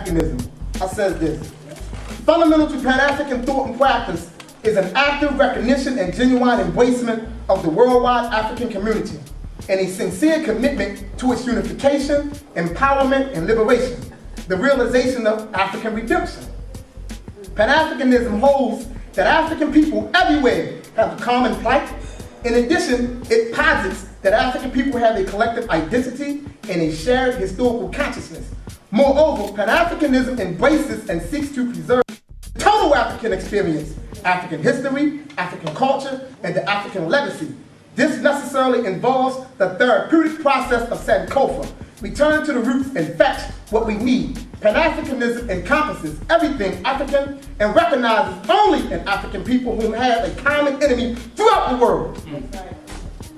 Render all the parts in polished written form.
Pan-Afrikanism. I says this: fundamental to Pan-African thought and practice is an active recognition and genuine embracement of the worldwide African community, and a sincere commitment to its unification, empowerment, and liberation, the realization of African redemption. Pan-Africanism holds that African people everywhere have a common plight. In addition, it posits that African people have a collective identity and a shared historical consciousness. Moreover, Pan-Africanism embraces and seeks to preserve the total African experience, African history, African culture, and the African legacy. This necessarily involves the therapeutic process of Sankofa, return to the roots and fetch what we need. Pan-Africanism encompasses everything African and recognizes only an African people who have a common enemy throughout the world.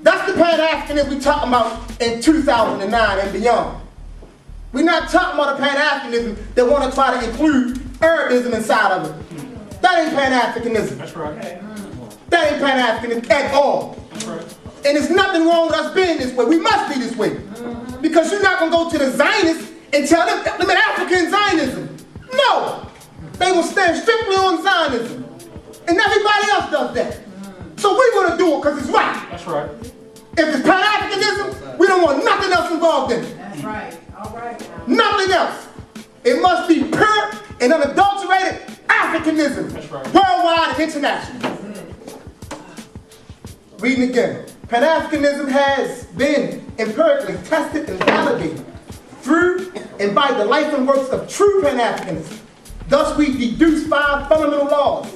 That's the Pan-Africanism we're talking about in 2009 and beyond. We're not talking about a Pan-Africanism that want to try to include Arabism inside of it. That ain't Pan-Africanism. That's right. That ain't Pan-Africanism at all. That's right. And there's nothing wrong with us being this way. We must be this way. Because you're not going to go to the Zionists and tell them African Zionism. No. They will stand strictly on Zionism. And everybody else does that. So we're going to do it because it's right. That's right. If it's Pan-Africanism, we don't want nothing else involved in it. That's right. All right. Nothing else. It must be pure and unadulterated Africanism. That's right. Worldwide and international. Reading again. Pan-Africanism has been empirically tested and validated through and by the life and works of true Pan-Africanists. Thus we deduce 5 fundamental laws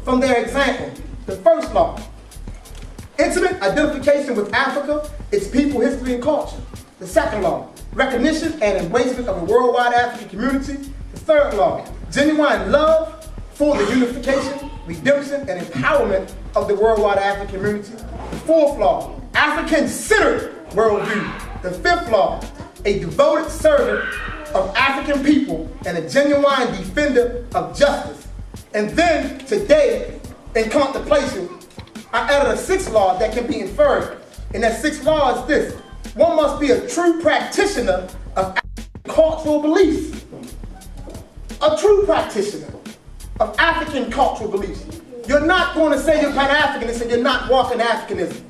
from their example. The first law: intimate identification with Africa, its people, history, and culture. The second law: recognition and embracement of a worldwide African community. The third law: genuine love for the unification, redemption, and empowerment of the worldwide African community. The fourth law: African-centered worldview. The fifth law: a devoted servant of African people and a genuine defender of justice. And then today, in contemplation, I added a sixth law that can be inferred. And that sixth law is this: one must be a true practitioner of African cultural beliefs. A true practitioner of African cultural beliefs. You're not going to say you're Pan-Africanist and you're not walking Africanism.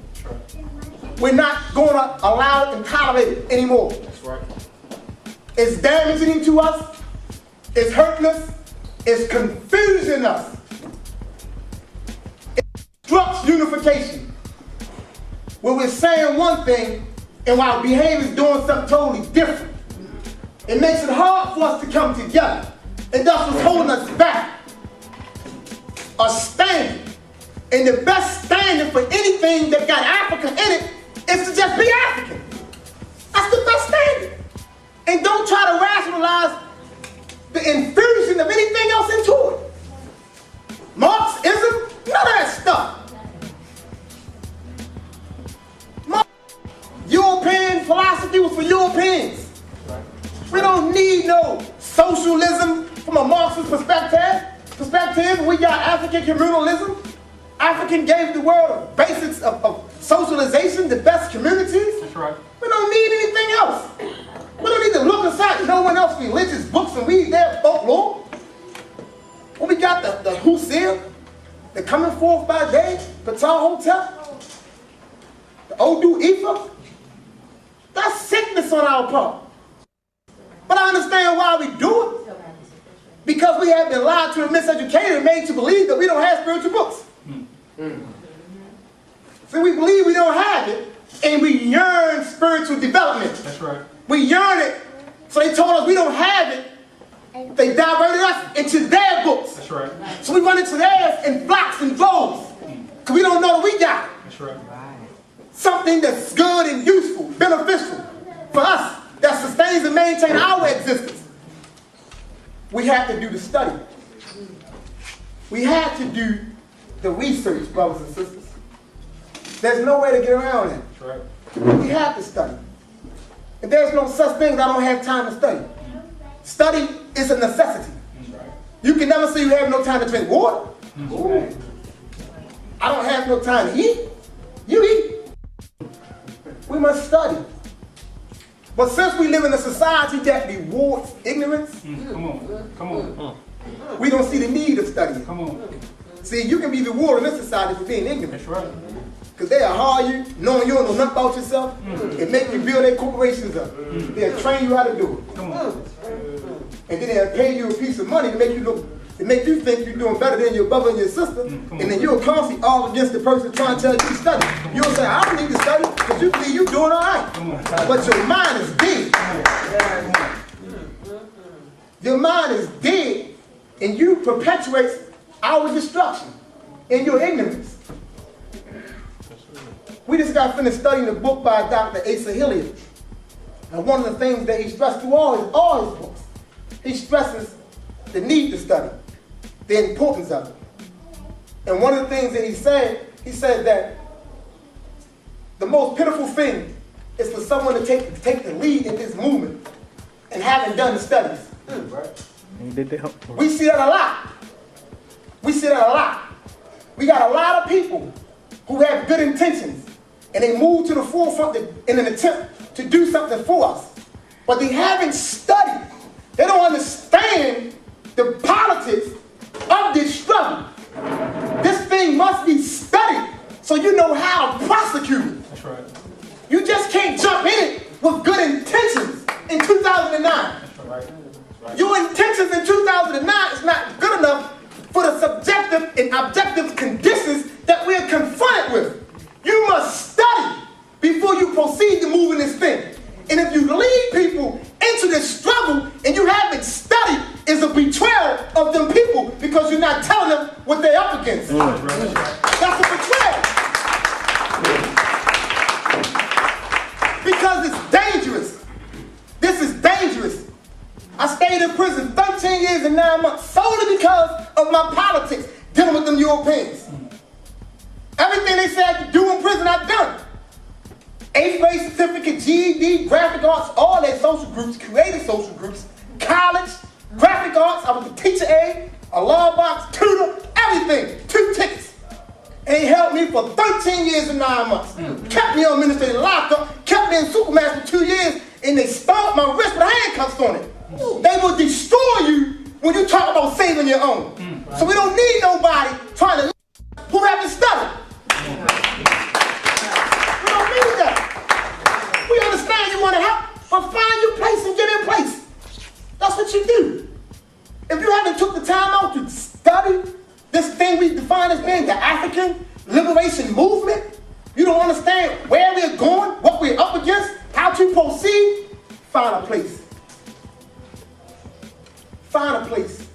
We're not going to allow it and tolerate it anymore. That's right. It's damaging to us. It's hurting us. It's confusing us. It obstructs unification. Where we're saying one thing and while behavior is doing something totally different. It makes it hard for us to come together. And that's what's holding us back. A standing. And the best standing for anything that got Africa in it is to just be African. That's the best standing. And don't try to rationalize the infusion of anything else into it. Marxism, none of that stuff. European philosophy was for Europeans. We don't need no socialism from a Marxist perspective. We got African communalism. African gave the world the basics of socialization, the best communities. That's right. We don't need anything else. We don't need to look inside no one else's religious books and read their folklore. When we got the Hussein, the coming forth by day, Patal Hotel, the Odu Ifa, that's sickness on our part. But I understand why we do it. Because we have been lied to and miseducated and made to believe that we don't have spiritual books. So we believe we don't have it, and we yearn spiritual development. That's right. We yearn it. So they told us we don't have it. They diverted us into their books. That's right. So we run into theirs in flocks and droves. Because we don't know that we got it. That's right. Something that's good and useful, beneficial for us, that sustains and maintains our existence. We have to do the study. We have to do the research, brothers and sisters. There's no way to get around it. That's right. We have to study. If there's no such thing as I don't have time to study. Study is a necessity. That's right. You can never say you have no time to drink water. Ooh. I don't have no time to eat. You eat. We must study. But since we live in a society that rewards ignorance, Come on. we don't see the need of studying. Come on. See, you can be rewarded in this society for being ignorant. That's right. Because they'll hire you, knowing you don't know nothing about yourself, and make you build their corporations up. They'll train you how to do it. Come on. And then they'll pay you a piece of money to make you think you're doing better than your brother and your sister, and then you'll constantly argue against the person trying to tell you to study. You'll say, I don't need to study, because you believe you're doing all right. But your mind is dead. Your mind is dead, and you perpetuate our destruction in your ignorance. We just got finished studying a book by Dr. Asa Hilliard. And one of the things that he stressed through all his books, he stresses the need to study, the importance of it. And one of the things that he said that the most pitiful thing is for someone to take the lead in this movement and haven't done the studies. We see that a lot. We see that a lot. We got a lot of people who have good intentions and they move to the forefront in an attempt to do something for us. But they haven't studied. They don't understand the politics of this struggle. This thing must be studied so you know how to prosecute it. That's right. You just can't jump in it with good intentions in 2009. That's right. Your intentions in 2009 is not good enough for the subjective and objective conditions that we're confronted with. You must study before you proceed to move in this thing. And if you lead people into this struggle and you haven't studied, it's a betrayal of them people because you're not telling them what they're up against. That's a betrayal. Because it's dangerous. This is dangerous. I stayed in prison 13 years and 9 months solely because of my politics dealing with them Europeans. Everything they said I could do in prison, I've done. 8th grade certificate, GED, graphic arts, all their social groups, creative social groups, college, graphic arts, I was a teacher aide, a law box, tutor, everything, 2 tickets. And he held me for 13 years and 9 months. Kept me on administrative lockup, kept me in Supermax for 2 years, and they stomped my wrist with handcuffs on it. They will destroy you when you talk about saving your own. So we don't need nobody trying to who haven't studied. We don't need that. We understand you want to help, but find your place and get in place. That's what you do. If you haven't took the time out to study this thing we define as being the African liberation movement, you don't understand where we're going, what we're up against, how to proceed, find a place. Find a place.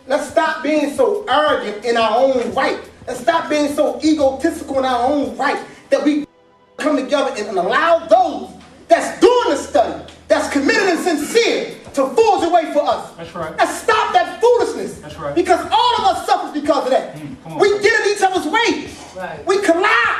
Let's stop being so arrogant in our own right. Let's stop being so egotistical in our own right that we come together and allow those that's doing the study, that's committed and sincere, to forge a way for us. That's right. Let's stop that foolishness. That's right. Because all of us suffer because of that. We get in each other's way. Right. We collide.